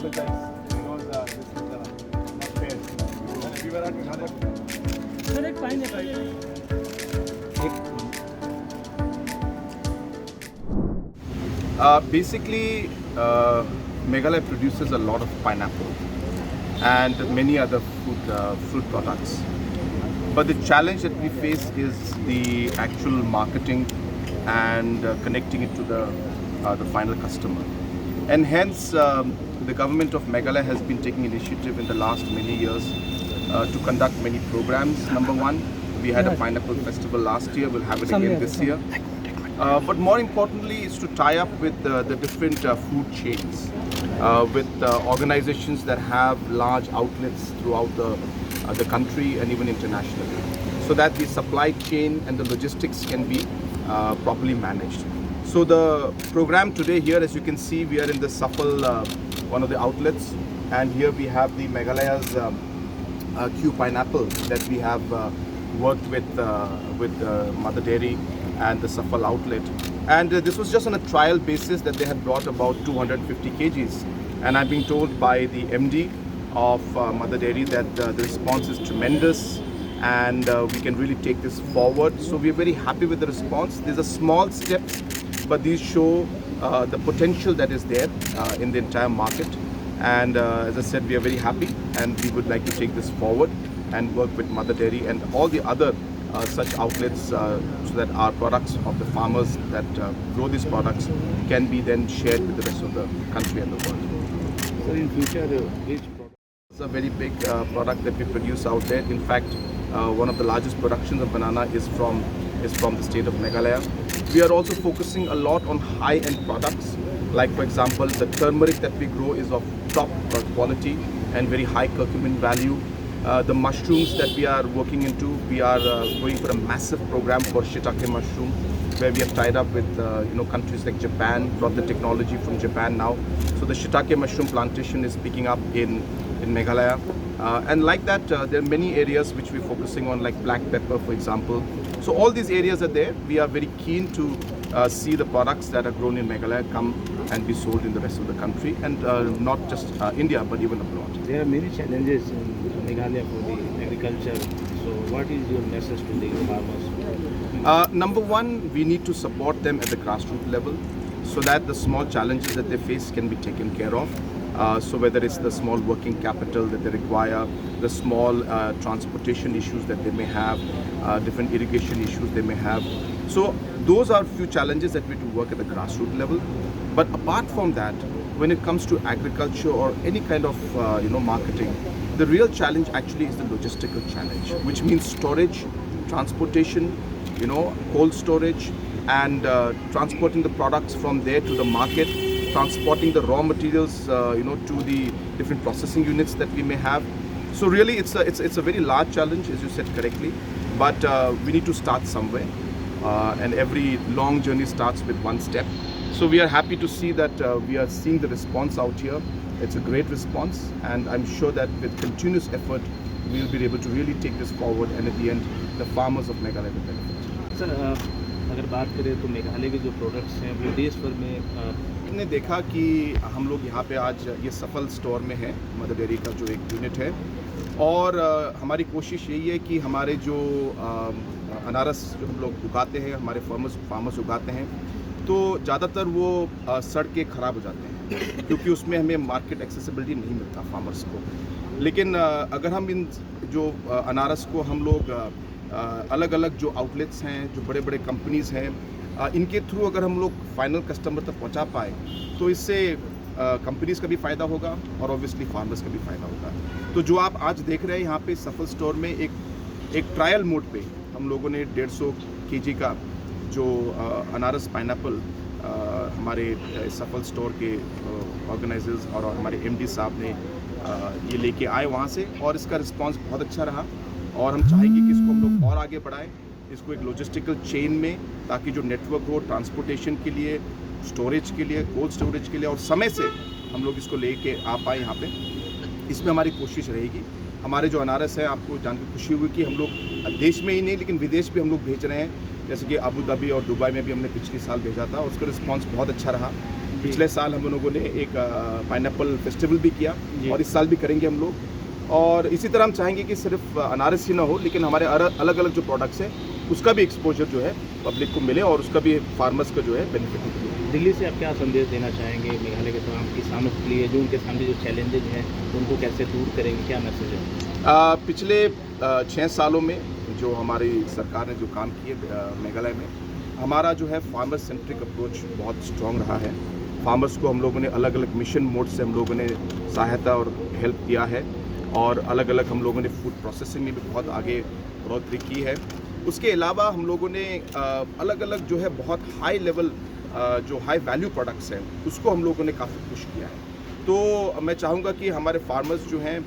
apologize because this is not fair. We were at another. Sir एक pineapple Basically, Meghalaya produces a lot of pineapple and many other fruit products. But the challenge that we face is the actual marketing and connecting it to the final customer. And hence, the government of Meghalaya has been taking initiative in the last many years to conduct many programs. Number one, we had a pineapple festival last year. We'll have it again this year. But more importantly is to tie up with the different food chains, with organizations that have large outlets throughout the country and even internationally, so that the supply chain and the logistics can be properly managed. So the program today here, as you can see, we are in the Safal, one of the outlets, and here we have the Meghalaya's Q pineapple that we have worked with Mother Dairy and the Safal outlet. And this was just on a trial basis that they had brought about 250 kgs. And I'm being told by the MD of Mother Dairy that the response is tremendous and we can really take this forward. So we're very happy with the response. These are small steps, but these show the potential that is there in the entire market. And as I said, we are very happy and we would like to take this forward and work with Mother Dairy and all the other such outlets so that our products of the farmers that grow these products can be then shared with the rest of the country and the world. So in future, which product? It's a very big product that we produce out there. In fact, one of the largest productions of banana is from the state of Meghalaya. We are also focusing a lot on high-end products. Like for example, the turmeric that we grow is of top quality and very high curcumin value. The mushrooms that we are working into, we are going for a massive program for shiitake mushroom, where we have tied up with countries like Japan, brought the technology from Japan now. So the shiitake mushroom plantation is picking up in Meghalaya. And like that, there are many areas which we're focusing on, like black pepper, for example. So all these areas are there. We are very keen to see the products that are grown in Meghalaya come and be sold in the rest of the country, and not just India, but even abroad. There are many challenges in Meghalaya for the agriculture. So what is your message to the farmers? Number one, we need to support them at the grassroots level so that the small challenges that they face can be taken care of. So whether it's the small working capital that they require, the small transportation issues that they may have, different irrigation issues they may have. So those are few challenges that we do work at the grassroots level. But apart from that, when it comes to agriculture or any kind of marketing, the real challenge actually is the logistical challenge, which means storage, transportation, cold storage, and transporting the products from there to the market, transporting the raw materials, to the different processing units that we may have. So really, it's a very large challenge, as you said correctly. But we need to start somewhere, and every long journey starts with one step. So we are happy to see that we are seeing the response out here. It's a great response, and I'm sure that with continuous effort, we'll be able to really take this forward, and at the end, the farmers of Meghalaya will benefit. Sir अगर बात करें तो मेघालय के जो products हैं वो देश भर में हमने देखा कि हम लोग यहाँ पे आज ये सफल स्टोर में है, मदर डेयरी का जो एक यूनिट है, और हमारी कोशिश यही है कि हमारे जो अनारस जो हम लोग उगाते हैं, हमारे फार्मर्स उगाते हैं, तो ज़्यादातर वो सड़ के ख़राब हो जाते हैं क्योंकि उसमें हमें मार्केट एक्सेसिबिलिटी नहीं मिलता फार्मर्स को. लेकिन अगर हम इन जो अनारस को हम लोग अलग अलग जो आउटलेट्स हैं, जो बड़े बड़े कंपनीज़ हैं, इनके थ्रू अगर हम लोग फाइनल कस्टमर तक पहुंचा पाए, तो इससे कंपनीज़ का भी फ़ायदा होगा और ऑब्वियसली फार्मर्स का भी फ़ायदा होगा. तो जो आप आज देख रहे हैं यहाँ पे सफल स्टोर में एक ट्रायल मोड पे हम लोगों ने 150 kg का जो अनारस पाइनएप्पल हमारे सफल स्टोर के ऑर्गेनाइजर्स और हमारे MD साहब ने ये लेके आए वहाँ से, और इसका रिस्पांस बहुत अच्छा रहा. और हम चाहेंगे कि इसको हम लोग और आगे बढ़ाएं, इसको एक लॉजिस्टिकल चेन में, ताकि जो नेटवर्क हो ट्रांसपोर्टेशन के लिए, स्टोरेज के लिए, कोल्ड स्टोरेज के लिए, और समय से हम लोग इसको लेके आ पाए यहाँ पे. इसमें हमारी कोशिश रहेगी. हमारे जो अनारस है, आपको जानकर खुशी हुई कि हम लोग देश में ही नहीं लेकिन विदेश भी हम लोग भेज रहे हैं. जैसे कि अबू धाबी और दुबई में भी हमने पिछले साल भेजा था, उसका रिस्पांस बहुत अच्छा रहा. पिछले साल हम लोगों ने एक पाइनएप्पल फेस्टिवल भी किया जी। और इस साल भी करेंगे हम लोग। और इसी तरह हम चाहेंगे कि सिर्फ अनारस ही ना हो, लेकिन हमारे अलग अलग जो प्रोडक्ट्स हैं उसका भी एक्सपोजर जो है पब्लिक को मिले और उसका भी फार्मर्स का जो है बेनिफिट मिले। दिल्ली से आप क्या संदेश देना चाहेंगे मेघालय के तमाम किसानों के लिए, जो उनके सामने जो चैलेंजेज हैं उनको कैसे दूर करेंगे, क्या मैसेज है? पिछले 6 सालों में जो हमारी सरकार ने जो काम किए मेघालय में, हमारा जो है फार्मर सेंट्रिक अप्रोच बहुत स्ट्रॉन्ग रहा है। फार्मर्स को हम लोगों ने अलग अलग मिशन मोड से हम लोगों ने सहायता और हेल्प किया है और अलग अलग हम लोगों ने फूड प्रोसेसिंग में भी बहुत आगे बढ़ोतरी की है। उसके अलावा हम लोगों ने अलग अलग जो है बहुत हाई लेवल जो हाई वैल्यू प्रोडक्ट्स हैं उसको हम लोगों ने काफ़ी पुश किया है। तो मैं चाहूँगा कि हमारे फार्मर्स जो हैं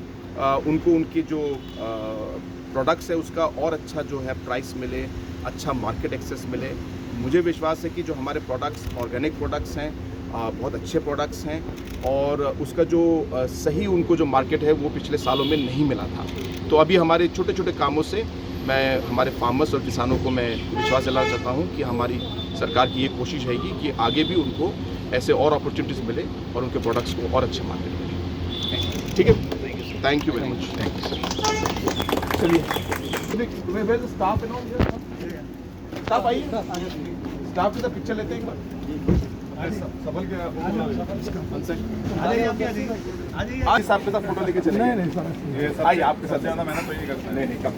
उनको उनकी जो प्रोडक्ट्स है उसका और अच्छा जो है प्राइस मिले, अच्छा मार्केट एक्सेस मिले। मुझे विश्वास है कि जो हमारे प्रोडक्ट्स ऑर्गेनिक प्रोडक्ट्स हैं बहुत अच्छे प्रोडक्ट्स हैं और उसका जो सही उनको जो मार्केट है वो पिछले सालों में नहीं मिला था। तो अभी हमारे छोटे छोटे कामों से मैं हमारे फार्मर्स और किसानों को मैं विश्वास दिलाना चाहता हूँ कि हमारी सरकार की ये कोशिश रहेगी कि आगे भी उनको ऐसे और अपॉर्चुनिटीज़ मिले और उनके प्रोडक्ट्स को और अच्छे मार्केट मिले। ठीक है, thank you very much. Thank you. चलिए स्टाफ स्टाफ आइए, स्टाफ के साथ पिक्चर लेते हैं एक बार। सबल के आज आपके साथ फोटो लेके चले। नहीं आइए आपके साथ। ज्यादा मेहनत तो ये करता है। नहीं कम